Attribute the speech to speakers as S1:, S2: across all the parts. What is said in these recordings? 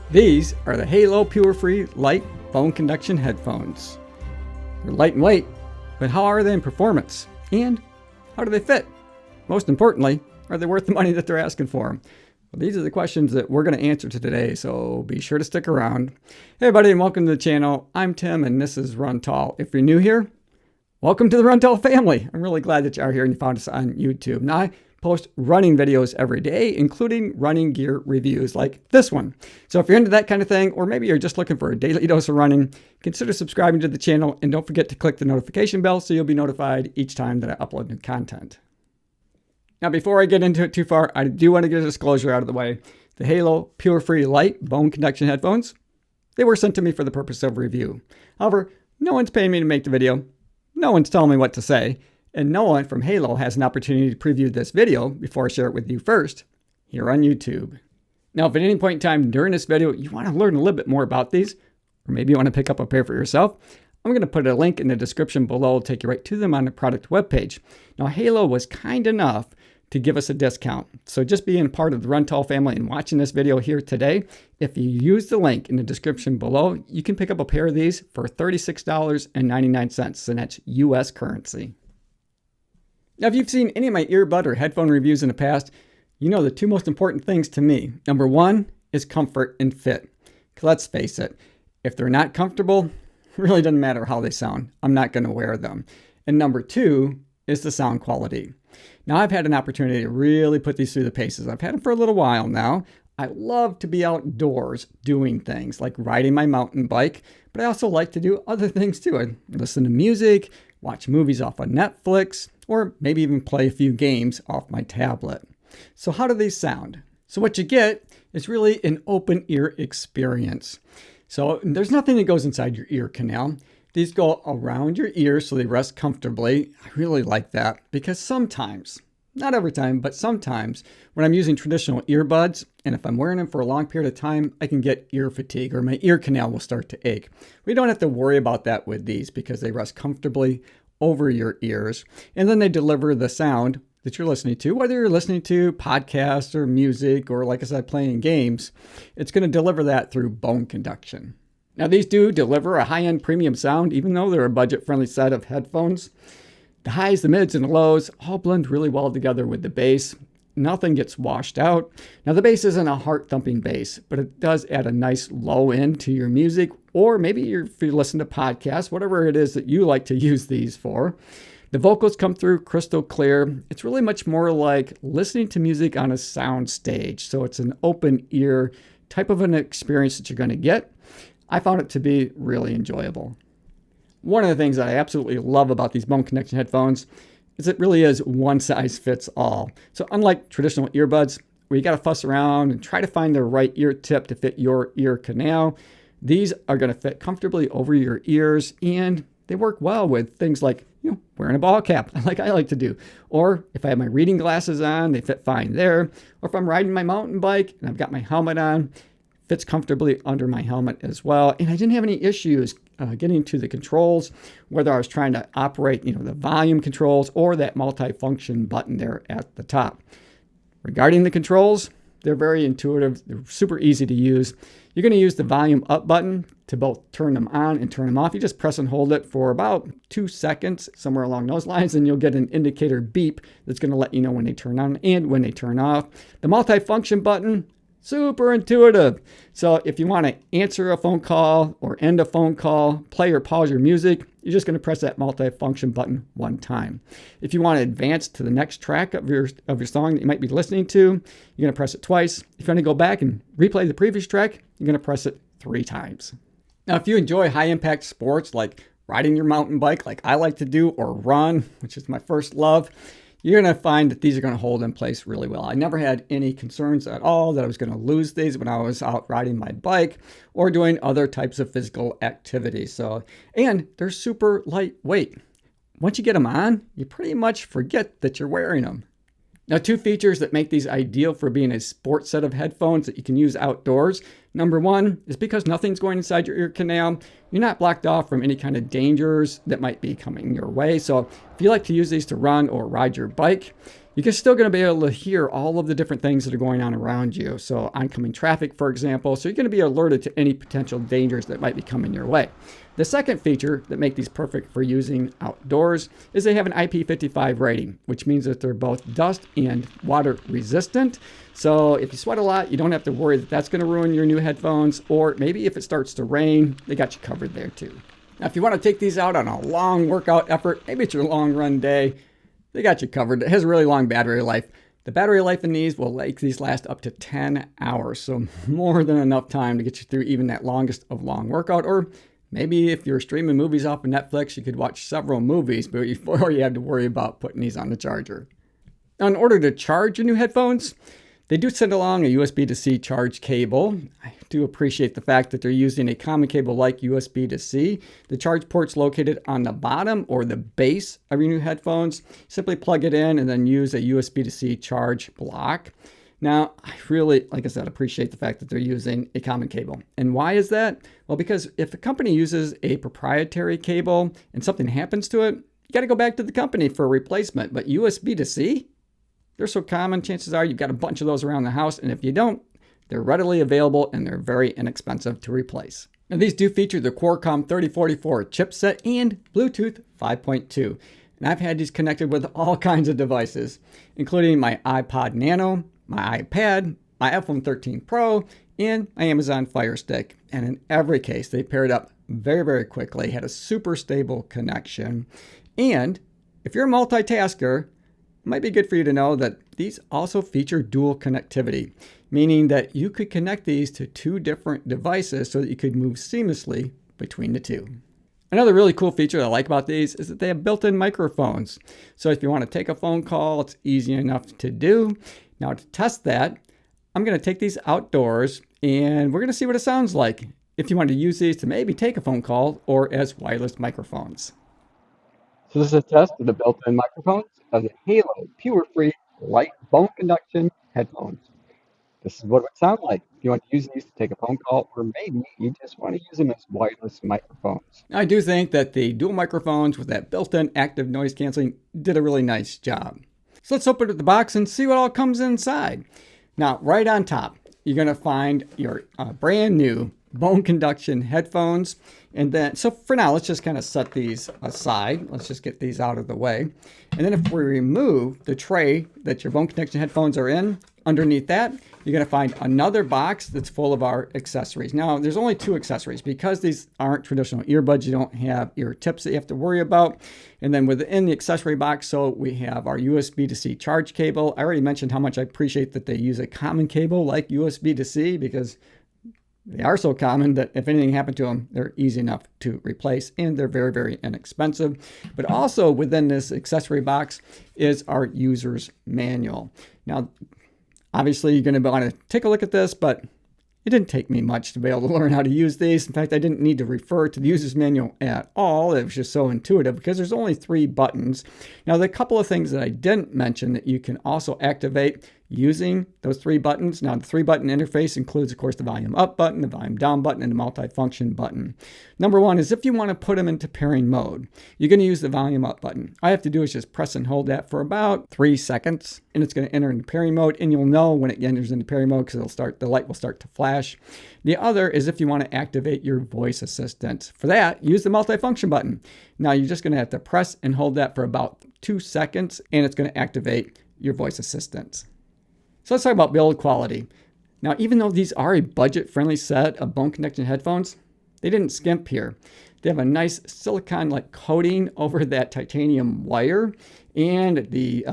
S1: These are the Haylou PurFree Lite Bone Conduction headphones. They're light in weight, but how are they in performance? And how do they fit? Most importantly, are they worth the money that they're asking for? Well, these are the questions that we're going to answer today, so be sure to stick around. Hey everybody, and welcome to the channel. I'm Tim, and this is Run Tall. If you're new here, welcome to the Run Tall family. I'm really glad that you are here and you found us on YouTube. Now, I post running videos every day, including running gear reviews like this one. So if you're into that kind of thing, or maybe you're just looking for a daily dose of running, consider subscribing to the channel and don't forget to click the notification bell so you'll be notified each time that I upload new content. Now, before I get into it too far, I do want to get a disclosure out of the way. The Haylou PurFree Lite Bone Conduction headphones, they were sent to me for the purpose of review. However, no one's paying me to make the video. No one's telling me what to say. And no one from Haylou has an opportunity to preview this video before I share it with you first, here on YouTube. Now, if at any point in time during this video you want to learn a little bit more about these, or maybe you want to pick up a pair for yourself, I'm going to put a link in the description below to take you right to them on the product webpage. Now, Haylou was kind enough to give us a discount. So just being part of the Run Tall family and watching this video here today, if you use the link in the description below, you can pick up a pair of these for $36.99, and that's US currency. Now, if you've seen any of my earbud or headphone reviews in the past, you know the two most important things to me. Number one is comfort and fit. Let's face it, if they're not comfortable, it really doesn't matter how they sound. I'm not going to wear them. And number two is the sound quality. Now, I've had an opportunity to really put these through the paces. I've had them for a little while now. I love to be outdoors doing things like riding my mountain bike, but I also like to do other things too. I listen to music, watch movies off of Netflix, or maybe even play a few games off my tablet. So how do these sound? So what you get is really an open ear experience. So there's nothing that goes inside your ear canal. These go around your ears so they rest comfortably. I really like that because sometimes, not every time, but sometimes when I'm using traditional earbuds, and if I'm wearing them for a long period of time, I can get ear fatigue or my ear canal will start to ache. We don't have to worry about that with these because they rest comfortably over your ears, and then they deliver the sound that you're listening to, whether you're listening to podcasts or music, or like I said, playing games, it's going to deliver that through bone conduction. Now, these do deliver a high-end premium sound, even though they're a budget-friendly set of headphones. The highs, the mids, and the lows all blend really well together with the bass. Nothing gets washed out. Now, the bass isn't a heart-thumping bass, but it does add a nice low end to your music, or maybe if you listen to podcasts, whatever it is that you like to use these for. The vocals come through crystal clear. It's really much more like listening to music on a sound stage. So it's an open ear type of an experience that you're going to get. I found it to be really enjoyable. One of the things that I absolutely love about these bone conduction headphones is it really is one size fits all. So unlike traditional earbuds, where you got to fuss around and try to find the right ear tip to fit your ear canal, these are going to fit comfortably over your ears, and they work well with things like, wearing a ball cap, like I like to do. Or if I have my reading glasses on, they fit fine there. Or if I'm riding my mountain bike and I've got my helmet on, fits comfortably under my helmet as well. And I didn't have any issues getting to the controls, whether I was trying to operate, the volume controls or that multifunction button there at the top. Regarding the controls, they're very intuitive. They're super easy to use. You're going to use the volume up button to both turn them on and turn them off. You just press and hold it for about 2 seconds, somewhere along those lines, and you'll get an indicator beep that's going to let you know when they turn on and when they turn off. The multifunction button, super intuitive. So if you want to answer a phone call or end a phone call, play or pause your music, you're just going to press that multifunction button one time. If you want to advance to the next track of your song that you might be listening to, you're going to press it twice. If you want to go back and replay the previous track, you're going to press it 3 times. Now, if you enjoy high-impact sports like riding your mountain bike like I like to do, or run, which is my first love, you're going to find that these are going to hold in place really well. I never had any concerns at all that I was going to lose these when I was out riding my bike or doing other types of physical activities. And they're super lightweight. Once you get them on, you pretty much forget that you're wearing them. Now, 2 features that make these ideal for being a sports set of headphones that you can use outdoors. Number one is because nothing's going inside your ear canal, you're not blocked off from any kind of dangers that might be coming your way. So if you like to use these to run or ride your bike, You're still going to be able to hear all of the different things that are going on around you. So oncoming traffic, for example. So you're going to be alerted to any potential dangers that might be coming your way. The second feature that makes these perfect for using outdoors is they have an IP55 rating, which means that they're both dust and water resistant. So if you sweat a lot, you don't have to worry that that's going to ruin your new headphones, or maybe if it starts to rain, they got you covered there too. Now, if you want to take these out on a long workout effort, maybe it's your long run day, they got you covered. It has a really long battery life. The battery life in these will make these last up to 10 hours. So more than enough time to get you through even that longest of long workout. Or maybe if you're streaming movies off of Netflix, you could watch several movies before you had to worry about putting these on the charger. Now, in order to charge your new headphones, they do send along a USB to C charge cable. I do appreciate the fact that they're using a common cable like USB to C. The charge port's located on the bottom or the base of your new headphones. Simply plug it in and then use a USB to C charge block. Now, I really, like I said, appreciate the fact that they're using a common cable. And why is that? Well, because if a company uses a proprietary cable and something happens to it, you got to go back to the company for a replacement. But USB to C? They're so common, chances are you've got a bunch of those around the house, and if you don't, they're readily available and they're very inexpensive to replace. Now, these do feature the Qualcomm 3044 chipset and Bluetooth 5.2. And I've had these connected with all kinds of devices, including my iPod Nano, my iPad, my iPhone 13 Pro, and my Amazon Fire Stick. And in every case, they paired up very, very quickly, had a super stable connection. And if you're a multitasker, it might be good for you to know that these also feature dual connectivity, meaning that you could connect these to two different devices so that you could move seamlessly between the two. Another really cool feature that I like about these is that they have built-in microphones. So if you want to take a phone call, it's easy enough to do. Now, to test that, I'm going to take these outdoors and we're going to see what it sounds like if you want to use these to maybe take a phone call or as wireless microphones. So this is a test of the built-in microphones of the Haylou PurFree Lite bone conduction headphones. This is what it would sound like if you want to use these to take a phone call, or maybe you just want to use them as wireless microphones. I do think that the dual microphones with that built-in active noise canceling did a really nice job. So let's open up the box and see what all comes inside. Now, right on top, you're going to find your brand new bone conduction headphones. And then, so for now, let's just kind of set these aside. Let's just get these out of the way. And then if we remove the tray that your bone conduction headphones are in, underneath that, you're going to find another box that's full of our accessories. Now, there's only two accessories because these aren't traditional earbuds. You don't have ear tips that you have to worry about. And then within the accessory box, so we have our USB to C charge cable. I already mentioned how much I appreciate that they use a common cable like USB to C because they are so common that if anything happened to them, they're easy enough to replace and they're very, very inexpensive. But also within this accessory box is our user's manual. Now, obviously you're going to want to take a look at this, but it didn't take me much to be able to learn how to use these. In fact, I didn't need to refer to the user's manual at all. It was just so intuitive because there's only 3 buttons. Now, there are a couple of things that I didn't mention that you can also activate using those 3 buttons. Now, the 3-button interface includes, of course, the volume up button, the volume down button, and the multi-function button. Number 1 is if you want to put them into pairing mode, you're going to use the volume up button. All I have to do is just press and hold that for about 3 seconds, and it's going to enter into pairing mode, and you'll know when it enters into pairing mode because the light will start to flash. The other is if you want to activate your voice assistant. For that, use the multi-function button. Now, you're just going to have to press and hold that for about 2 seconds, and it's going to activate your voice assistant. So let's talk about build quality. Now, even though these are a budget-friendly set of bone conduction headphones, they didn't skimp here. They have a nice silicone-like coating over that titanium wire, and the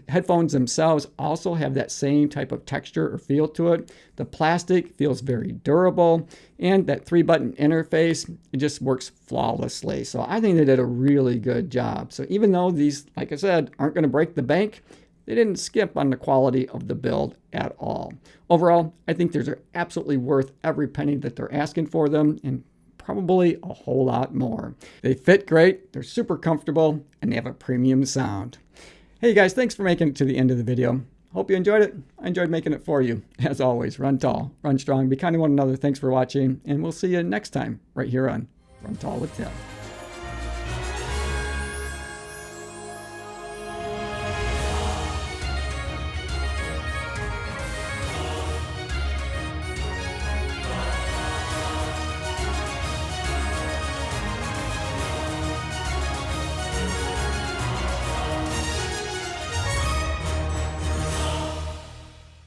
S1: headphones themselves also have that same type of texture or feel to it. The plastic feels very durable, and that 3-button interface, it just works flawlessly. So I think they did a really good job. So even though these, like I said, aren't going to break the bank, they didn't skip on the quality of the build at all. Overall, I think these are absolutely worth every penny that they're asking for them, and probably a whole lot more. They fit great, they're super comfortable, and they have a premium sound. Hey guys, thanks for making it to the end of the video. Hope you enjoyed it. I enjoyed making it for you. As always, run tall, run strong, be kind to one another. Thanks for watching, and we'll see you next time right here on Run Tall with Tim.